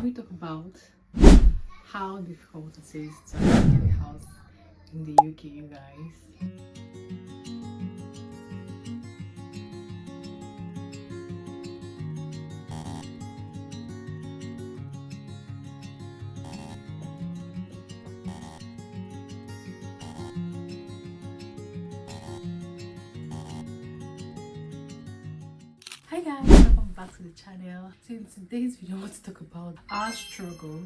we talk about how difficult it is to get a house in the UK, you guys. Hi guys, welcome back to the channel. So in today's video I want to talk about our struggle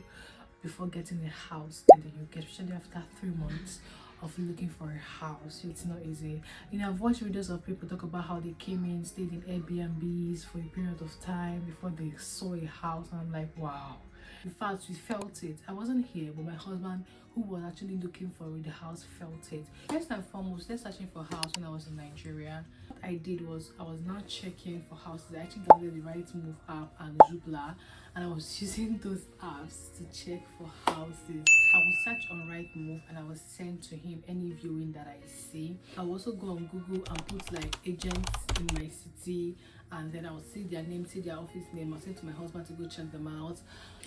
before getting a house in the UK, especially after 3 months of looking for a house. It's not easy. I've watched videos of people talk about how they came in, stayed in Airbnbs for a period of time before they saw a house, and I'm like, wow. In fact, we felt it. I wasn't here, but my husband, who was actually looking for the house, felt it. First and foremost, they're searching for a house when I was in Nigeria. What I did was I was now checking for houses. I actually downloaded the Right Move app and Zoopla, and I was using those apps to check for houses. I would search on Right Move and I would send to him any viewing that I see. I will also go on Google and put like agents in my city, and then I will see their name, see their office name. I'll send to my husband to go check them out,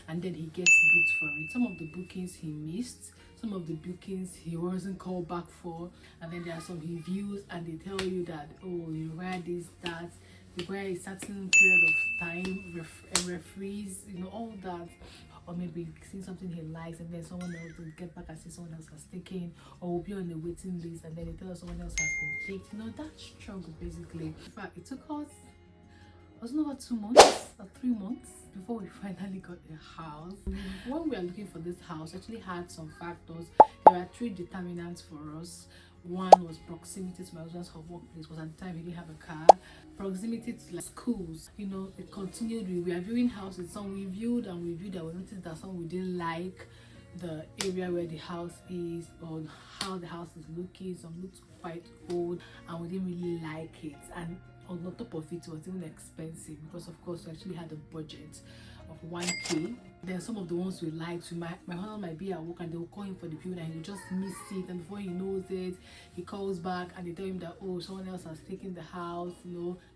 and then he gets booked for it. Some of the bookings he missed, some of the bookings he wasn't called back for, and then there are some he views and they tell you that, oh, you wear this, that, you wear a certain period of time, referees, all that. Or maybe seeing something he likes and then someone else will get back and say someone else has taken, or will be on the waiting list and then they tell us someone else has been picked. That struggle basically. In fact, it took us, wasn't over 2 months or 3 months before we finally got a house. When we were looking for this house, actually had some factors. There were 3 determinants for us. One was proximity to my husband's workplace, because at the time he didn't have a car. Proximity to like schools. It continued. We were viewing houses. Some we viewed and we viewed, and we noticed that some we didn't like the area where the house is or how the house is looking. Some looked quite old and we didn't really like it. And on top of it, it was even expensive because of course we actually had a budget of 1k. Then some of the ones we liked, my husband might be at work and they will call him for the viewing and he'll just miss it, and before he knows it, he calls back and they tell him that, oh, someone else has taken the house,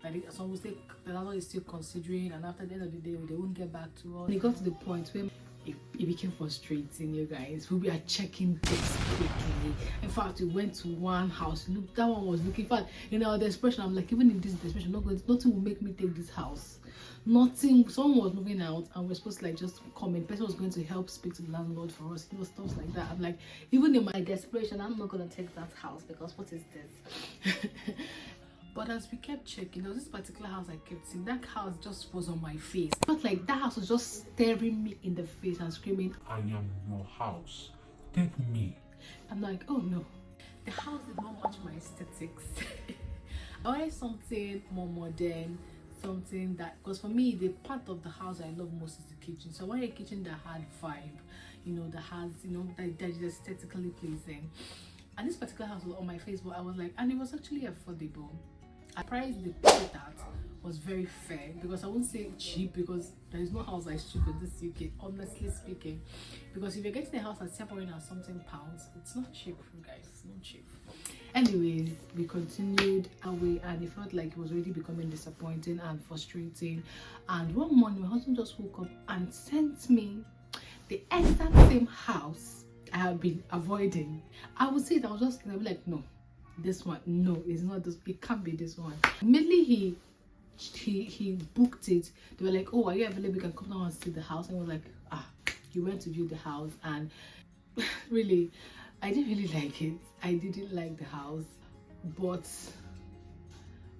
that someone will say the landlord is still considering, and after the end of the day they won't get back to us. And it got to the point where it became frustrating, you guys. We were checking desperately. In fact, we went to one house. Look, that one was looking. In fact, in our desperation, I'm like, even in this desperation, nothing will make me take this house. Nothing. Someone was moving out, and we're supposed to like just come in. Person was going to help speak to the landlord for us. Stuff like that. I'm like, even in my desperation, I'm not gonna take that house because what is this? But as we kept checking, there was this particular house I kept seeing. That house just was on my face. I felt like that house was just staring me in the face and screaming, I am your house. Take me. I'm like, oh no. The house did not match my aesthetics. I wanted something more modern, something that, because for me, the part of the house I love most is the kitchen. So I wanted a kitchen that had vibe, that has, that is aesthetically pleasing. And this particular house was on my Facebook. I was like, and it was actually affordable. I priced the put at was very fair, because I won't say cheap, because there is no house that is cheap in this UK, honestly speaking. Because if you're getting a house at 700 and something pounds, it's not cheap, you guys. It's not cheap. Anyways, we continued away and it felt like it was already becoming disappointing and frustrating. And one morning, my husband just woke up and sent me the exact same house I have been avoiding. I would say that I was just gonna be like, no, this one, no, it's not this, it can't be this one. Immediately he booked it. They were like, oh, are you available? You can come down and see the house. And I was like, you went to view the house, and really, I didn't really like it. I didn't like the house, but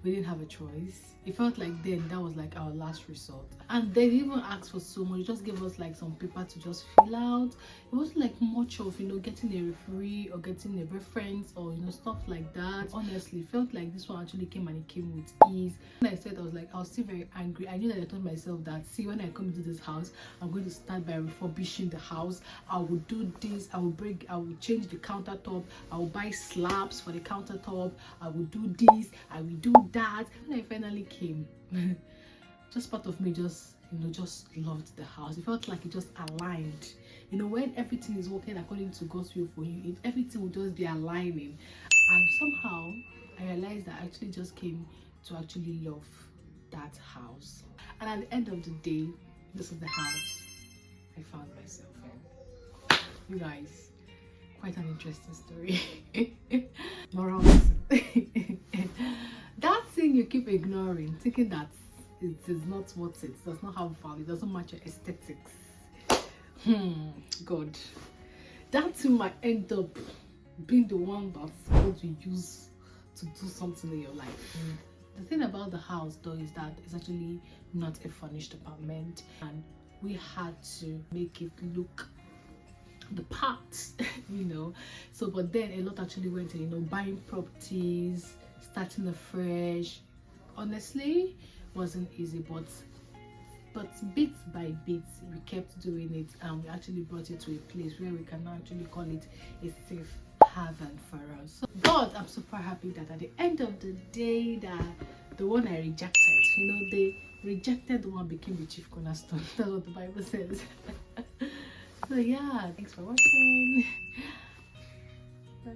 we didn't have a choice. It felt like then that was like our last resort, and they didn't even ask for so much. They just gave us like some paper to just fill out. It wasn't like much of getting a referee or getting a reference or stuff like that. Honestly, felt like this one actually came, and it came with ease. When I said, I was like, I was still very angry. I knew that I told myself that, see, when I come into this house, I'm going to start by refurbishing the house. I will do this, I will change the countertop, I will buy slabs for the countertop, I will do this, I will do that. When I finally came, just part of me just loved the house. It felt like it just aligned. When everything is working according to God's will for you, everything will just be aligning. And somehow I realized that I actually just came to actually love that house. And at the end of the day, this is the house myself in. You guys, quite an interesting story. Moral lesson. That thing you keep ignoring, thinking that it is not worth it, does not have value, doesn't match your aesthetics. God. That thing might end up being the one that's going to use to do something in your life. The thing about the house though is that it's actually not a furnished apartment, and we had to make it look the part, you know. So but then a lot actually went in, you know, buying properties, starting afresh. Honestly, wasn't easy, but bit by bit we kept doing it, and we actually brought it to a place where we can now actually call it a safe haven for us. But I'm super happy that at the end of the day, that the one I rejected, you know, the rejected one became the chief cornerstone. That's what the Bible says. So yeah, thanks for watching. Bye.